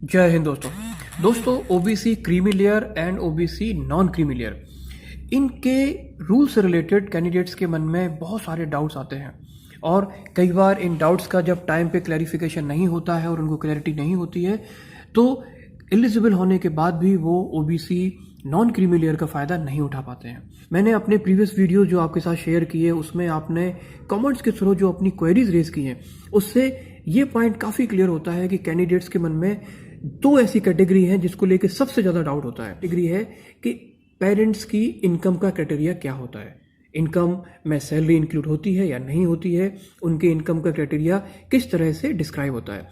जय हिंद दोस्तों OBC creamy layer and OBC non creamy layer इनके रूल से रिलेटेड कैंडिडेट्स के मन में बहुत सारे डाउट्स आते हैं और कई बार इन डाउट्स का जब टाइम पे क्लैरिफिकेशन नहीं होता है और उनको क्लैरिटी नहीं होती है तो एलिजिबल होने के बाद भी वो ओबीसी नॉन क्रीमी लेयर का फ़ायदा नहीं उठा पाते हैं। मैंने अपने प्रीवियस वीडियो जो आपके साथ शेयर किए उसमें आपने कमेंट्स के थ्रू जो अपनी क्वेरीज रेज की हैं उससे ये पॉइंट काफ़ी क्लियर होता है कि कैंडिडेट्स के मन में दो ऐसी कैटेगरी हैं जिसको लेके सबसे ज़्यादा डाउट होता है। कैटेगरी है कि पेरेंट्स की इनकम का क्राइटेरिया क्या होता है, इनकम में सैलरी इंक्लूड होती है या नहीं होती है, उनके इनकम का क्राइटेरिया किस तरह से डिस्क्राइब होता है।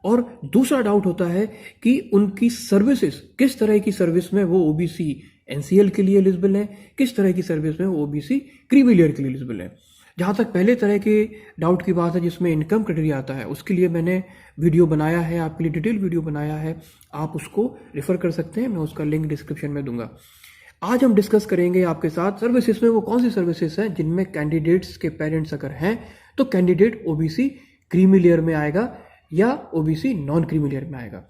और दूसरा डाउट होता है कि उनकी सर्विसेज किस तरह की सर्विस में वो ओबीसी एनसीएल के लिए एलिजिबल है, किस तरह की सर्विस में वो ओबीसी क्रीमी लेयर के लिए एलिजिबल है। जहाँ तक पहले तरह के डाउट की बात है जिसमें इनकम क्राइटेरिया आता है उसके लिए मैंने वीडियो बनाया है, आपके लिए डिटेल वीडियो बनाया है, आप उसको रेफर कर सकते हैं, मैं उसका लिंक डिस्क्रिप्शन में दूंगा। आज हम डिस्कस करेंगे आपके साथ सर्विसेज में वो कौन सी सर्विसेज हैं जिनमें कैंडिडेट्स के पेरेंट्स अगर हैं तो कैंडिडेट ओबीसी क्रीमी लेयर में आएगा या ओबीसी नॉन क्रीमी लेयर में आएगा।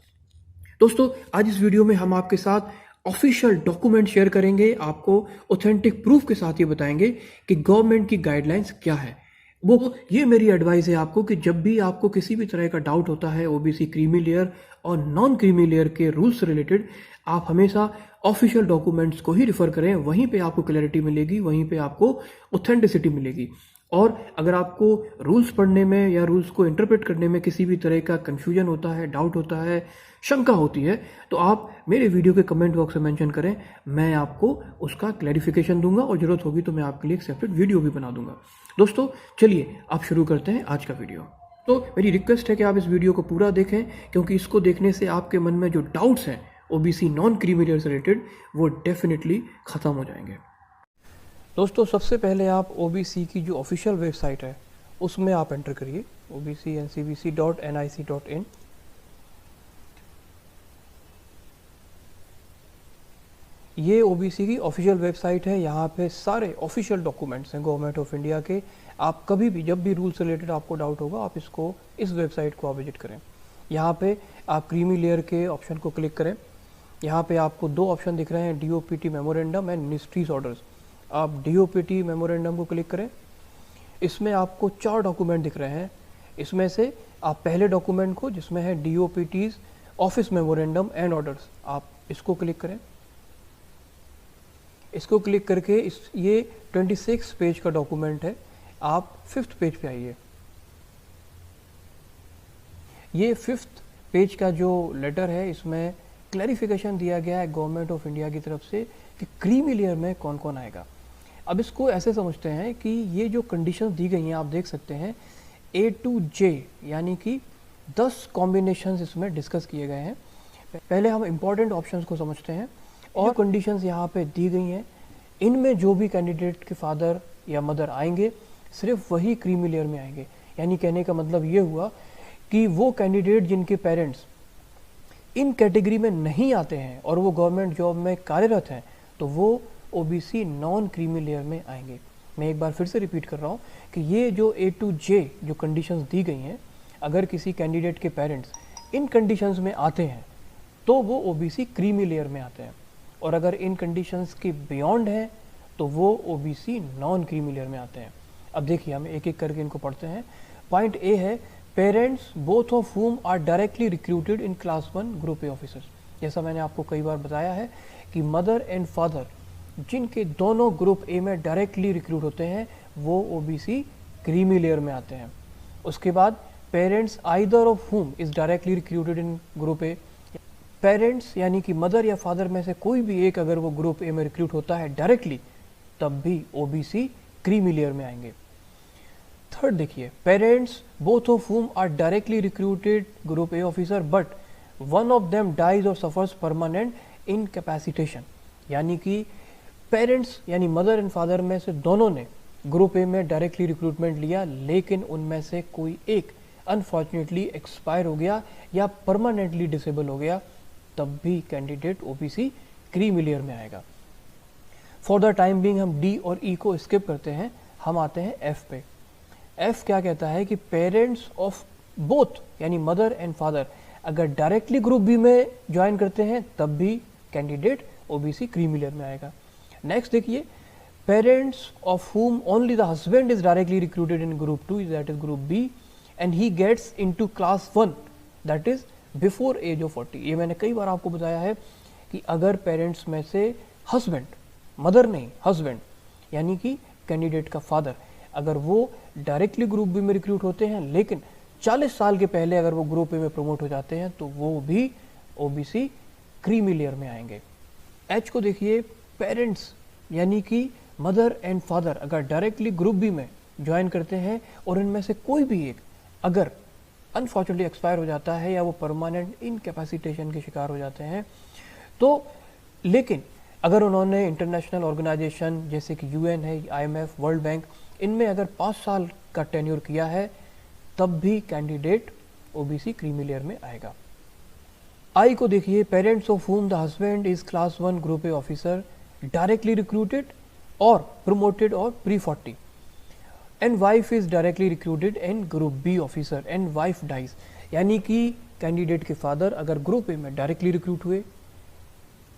दोस्तों आज इस वीडियो में हम आपके साथ ऑफिशियल डॉक्यूमेंट शेयर करेंगे, आपको ऑथेंटिक प्रूफ के साथ ये बताएंगे कि गवर्नमेंट की गाइडलाइंस क्या है। वो ये मेरी एडवाइस है आपको कि जब भी आपको किसी भी तरह का डाउट होता है ओबीसी क्रीमी लेयर और नॉन क्रीमी लेयर के रूल्स से रिलेटेड, आप हमेशा ऑफिशियल डॉक्यूमेंट्स को ही रिफर करें, वहीं पे आपको क्लैरिटी मिलेगी, वहीं पे आपको ऑथेंटिसिटी मिलेगी। और अगर आपको रूल्स पढ़ने में या रूल्स को इंटरप्रेट करने में किसी भी तरह का कन्फ्यूजन होता है, डाउट होता है, शंका होती है तो आप मेरे वीडियो के कमेंट बॉक्स में मेंशन करें, मैं आपको उसका क्लैरिफिकेशन दूंगा और ज़रूरत होगी तो मैं आपके लिए एक सेपरेट वीडियो भी बना दूंगा। दोस्तों चलिए आप शुरू करते हैं आज का वीडियो। तो मेरी रिक्वेस्ट है कि आप इस वीडियो को पूरा देखें क्योंकि इसको देखने से आपके मन में जो डाउट्स हैं ओबीसी नॉन क्रीमी लेयर से रिलेटेड वो डेफिनेटली ख़त्म हो जाएंगे। दोस्तों सबसे पहले आप ओबीसी की जो ऑफिशियल वेबसाइट है उसमें आप एंटर करिए obcncbc.nic.in। ये ओबीसी की ऑफिशियल वेबसाइट है, यहाँ पे सारे ऑफिशियल डॉक्यूमेंट्स हैं गवर्नमेंट ऑफ इंडिया के। आप कभी भी जब भी रूल से रिलेटेड आपको डाउट होगा आप इस वेबसाइट को आप विजिट करें। यहाँ पे आप क्रीमी लेयर के ऑप्शन को क्लिक करें। यहाँ पे आपको दो ऑप्शन दिख रहे हैं, DOPT memorandum and ministries orders. आप डीओपीटी मेमोरेंडम को क्लिक करें। इसमें आपको 4 डॉक्यूमेंट दिख रहे हैं। इसमें से आप पहले डॉक्यूमेंट को जिसमें है डीओपीटीज ऑफिस मेमोरेंडम एंड ऑर्डर्स, आप इसको क्लिक करें। इसको क्लिक करके ये 26 पेज का डॉक्यूमेंट है, आप 5th पेज पे आइए। ये 5th पेज का जो लेटर है इसमें क्लैरिफिकेशन दिया गया है गवर्नमेंट ऑफ इंडिया की तरफ से कि क्रीमी लेयर में कौन कौन आएगा। अब इसको ऐसे समझते हैं कि ये जो कंडीशंस दी गई हैं आप देख सकते हैं A to J यानी कि 10 कॉम्बिनेशंस इसमें डिस्कस किए गए हैं। पहले हम इम्पॉर्टेंट ऑप्शंस को समझते हैं और कंडीशंस यहाँ पे दी गई हैं। इनमें जो भी कैंडिडेट के फादर या मदर आएंगे सिर्फ वही क्रीमी लेयर में आएंगे। यानी कहने का मतलब ये हुआ कि वो कैंडिडेट जिनके पेरेंट्स इन कैटेगरी में नहीं आते हैं और वो गवर्नमेंट जॉब में कार्यरत हैं तो वो ओबीसी नॉन क्रीमी लेयर में आएंगे। मैं एक बार फिर से रिपीट कर रहा हूँ कि ये जो A to J जो कंडीशंस दी गई हैं, अगर किसी कैंडिडेट के पेरेंट्स इन कंडीशंस में आते हैं तो वो ओबीसी क्रीमी लेयर में आते हैं, और अगर इन कंडीशंस के बियॉन्ड हैं तो वो ओबीसी नॉन क्रीमी लेयर में आते हैं। अब देखिए हम एक एक करके इनको पढ़ते हैं। पॉइंट ए है parents both of whom are directly recruited in class 1 group A officers. जैसा मैंने आपको कई बार बताया है कि मदर एंड फादर जिनके दोनों ग्रुप ए में डायरेक्टली रिक्रूट होते हैं वो ओबीसी क्रीमी लेयर में आते हैं। उसके बाद parents either of whom is directly recruited in group A. Parents यानी कि मदर या फादर में से कोई भी एक अगर वो ग्रुप ए में रिक्रूट होता है डायरेक्टली तब भी ओबीसी क्रीमी लेयर में आएंगे। थर्ड देखिए, parents both of whom are directly recruited group A officer but one of them dies और सफर्स परमानेंट इनकैपेसिटेशन। यानी कि पेरेंट्स यानी मदर एंड फादर में से दोनों ने ग्रुप ए में डायरेक्टली रिक्रूटमेंट लिया लेकिन उनमें से कोई एक अनफॉर्चुनेटली एक्सपायर हो गया या परमानेंटली डिसेबल हो गया तब भी कैंडिडेट ओबीसी क्रीमी लेयर में आएगा। फॉर द टाइम बिंग हम डी और ई को स्किप करते हैं, हम आते हैं एफ पे। एफ क्या कहता है कि पेरेंट्स ऑफ बोथ यानी मदर एंड फादर अगर डायरेक्टली ग्रुप बी में ज्वाइन करते हैं तब भी कैंडिडेट ओबीसी क्रीमी लेयर में आएगा। नेक्स्ट देखिए, parents of whom only the husband is directly recruited in group 2, that is group B, and he gets into class 1, that is before age of 40। ये मैंने कई बार आपको बताया है कि अगर पेरेंट्स में से हस्बैंड, मदर नहीं हस्बैंड, यानी कि कैंडिडेट का फादर, अगर वो डायरेक्टली ग्रुप बी में रिक्रूट होते हैं लेकिन 40 साल के पहले अगर वो ग्रुप ए में प्रमोट हो जाते हैं तो वो भी ओबीसी क्रीमी लेयर में आएंगे। एच को देखिए, पेरेंट्स यानी कि मदर एंड फादर अगर डायरेक्टली ग्रुप बी में ज्वाइन करते हैं और इनमें से कोई भी एक अगर अनफॉर्चुनेटली एक्सपायर हो जाता है या वो परमानेंट इनकैपेसिटेशन के शिकार हो जाते हैं, तो लेकिन अगर उन्होंने इंटरनेशनल ऑर्गेनाइजेशन जैसे कि यूएन है, आईएमएफ, वर्ल्ड बैंक, इनमें अगर 5 साल का टेन्योर किया है तब भी कैंडिडेट ओबीसी क्रीमी लेयर में आएगा। आई को देखिए, parents of whom the husband is class 1 group A officer directly recruited और promoted or pre-40 and wife is directly recruited and group B officer and wife dies, यानी कि candidate के father अगर group A में directly recruit हुए,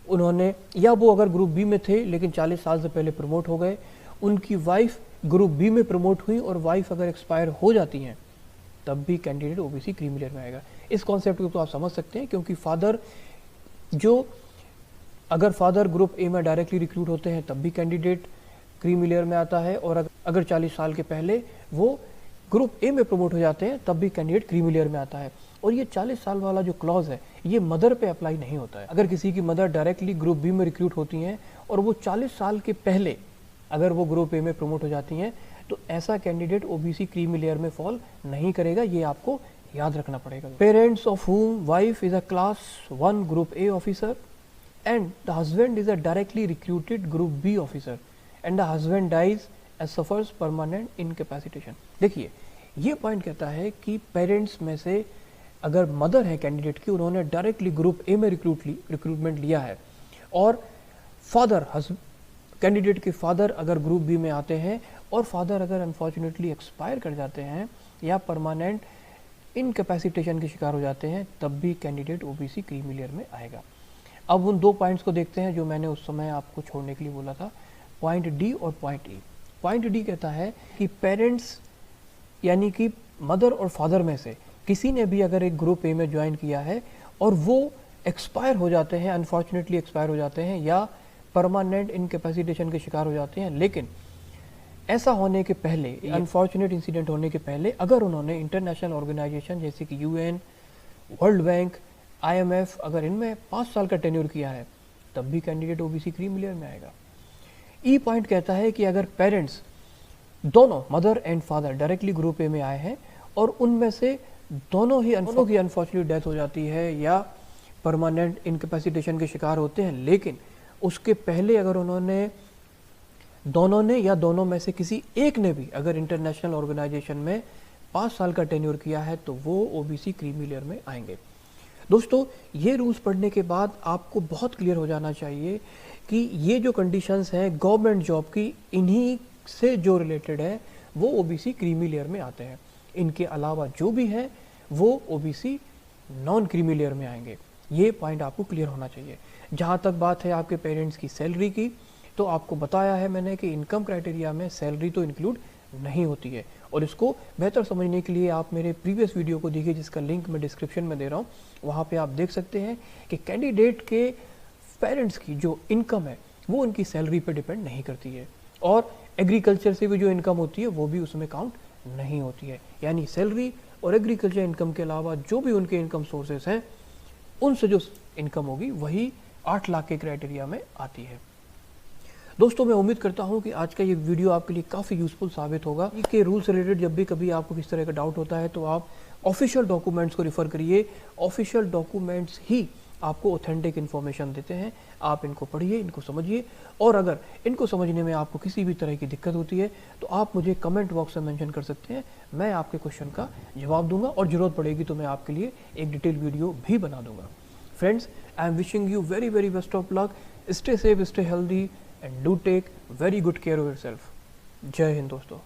उन्होंने या वो अगर ग्रुप बी में थे लेकिन 40 साल से पहले प्रमोट हो गए, उनकी वाइफ ग्रुप बी में प्रमोट हुई और वाइफ अगर एक्सपायर हो जाती हैं तब भी कैंडिडेट ओबीसी क्रीमी लेयर में आएगा। इस कॉन्सेप्ट को तो आप समझ सकते हैं क्योंकि फादर जो अगर फादर ग्रुप ए में डायरेक्टली रिक्रूट होते हैं तब भी कैंडिडेट क्रीमी लेयर में आता है और अगर 40 साल के पहले वो ग्रुप ए में प्रमोट हो जाते हैं तब भी कैंडिडेट क्रीमी लेयर में आता है। और ये 40 साल वाला जो क्लॉज है ये मदर पे अप्लाई नहीं होता है। अगर किसी की मदर डायरेक्टली ग्रुप बी में रिक्रूट होती हैं और वो 40 साल के पहले अगर वो ग्रुप ए में प्रमोट हो जाती हैं तो ऐसा कैंडिडेट ओबीसी क्रीमी लेयर में फॉल नहीं करेगा, ये आपको याद रखना पड़ेगा। Parents of whom wife is a class 1 group A officer and the husband is a directly recruited group B officer and the husband dies and suffers permanent incapacitation। देखिए, ये पॉइंट कहता है कि पेरेंट्स में से अगर मदर है candidate की, उन्होंने डायरेक्टली ग्रुप ए में रिक्रूटमेंट लिया है और फादर कैंडिडेट के फादर अगर ग्रुप बी में आते हैं और फादर अगर अनफॉर्चुनेटली एक्सपायर कर जाते हैं या परमानेंट इनकैपेसिटेशन के शिकार हो जाते हैं तब भी कैंडिडेट ओबीसी क्रीमी लेयर में आएगा। अब उन 2 पॉइंट्स को देखते हैं जो मैंने उस समय आपको छोड़ने के लिए बोला था, पॉइंट डी और पॉइंट ई। पॉइंट डी कहता है कि पेरेंट्स यानी कि मदर और फादर में से किसी ने भी अगर एक ग्रुप ए में ज्वाइन किया है और वो एक्सपायर हो जाते हैं, अनफॉर्चुनेटली एक्सपायर हो जाते हैं या परमानेंट इनकैपेसिटेशन के शिकार हो जाते हैं, लेकिन ऐसा होने के पहले, अनफॉर्चुनेट इंसिडेंट होने के पहले अगर उन्होंने इंटरनेशनल ऑर्गेनाइजेशन जैसे कि यूएन, वर्ल्ड बैंक, आईएमएफ अगर इनमें 5 साल का टेन्योर किया है तब भी कैंडिडेट ओबीसी क्रीमी लेयर में आएगा। ई पॉइंट कहता है कि अगर पेरेंट्स दोनों mother and father directly group A में आए हैं और उनमें से दोनों की अनफॉर्चुनेट डेथ हो जाती है या परमानेंट इनकैपेसिटेशन के शिकार होते हैं, लेकिन उसके पहले अगर उन्होंने दोनों ने या दोनों में से किसी एक ने भी अगर इंटरनेशनल ऑर्गेनाइजेशन में 5 साल का टेन्योर किया है तो वो ओबीसी क्रीमी लेयर में आएंगे। दोस्तों, ये रूल्स पढ़ने के बाद आपको बहुत क्लियर हो जाना चाहिए कि ये जो कंडीशंस हैं गवर्नमेंट जॉब की, इन्हीं से जो रिलेटेड है वो ओबीसी क्रीमी लेयर में आते हैं। इनके अलावा जो भी है वो ओबीसी नॉन क्रीमी लेयर में आएंगे। ये पॉइंट आपको क्लियर होना चाहिए। जहाँ तक बात है आपके पेरेंट्स की सैलरी की, तो आपको बताया है मैंने कि इनकम क्राइटेरिया में सैलरी तो इंक्लूड नहीं होती है और इसको बेहतर समझने के लिए आप मेरे प्रीवियस वीडियो को देखिए जिसका लिंक मैं डिस्क्रिप्शन में दे रहा हूँ। वहाँ पे आप देख सकते हैं कि कैंडिडेट के पेरेंट्स की जो इनकम है वो उनकी सैलरी पे डिपेंड नहीं करती है और एग्रीकल्चर से भी जो इनकम होती है वो भी उसमें काउंट नहीं होती है। यानी सैलरी और एग्रीकल्चर इनकम के अलावा जो भी उनके इनकम सोर्सेस हैं उनसे जो इनकम होगी वही 8 लाख के क्राइटेरिया में आती है। दोस्तों, मैं उम्मीद करता हूं कि आज का ये वीडियो आपके लिए काफ़ी यूजफुल साबित होगा। कि रूल से रिलेटेड जब भी कभी आपको किस तरह का डाउट होता है तो आप ऑफिशियल डॉक्यूमेंट्स को रिफ़र करिए। ऑफिशियल डॉक्यूमेंट्स ही आपको ऑथेंटिक इन्फॉर्मेशन देते हैं। आप इनको पढ़िए, इनको समझिए और अगर इनको समझने में आपको किसी भी तरह की दिक्कत होती है तो आप मुझे कमेंट बॉक्स में मेंशन कर सकते हैं। मैं आपके क्वेश्चन का जवाब दूंगा और ज़रूरत पड़ेगी तो मैं आपके लिए एक डिटेल वीडियो भी बना दूंगा। Friends, I am wishing you very very best of luck. Stay safe, stay healthy and do take very good care of yourself. जय हिंद दोस्तों।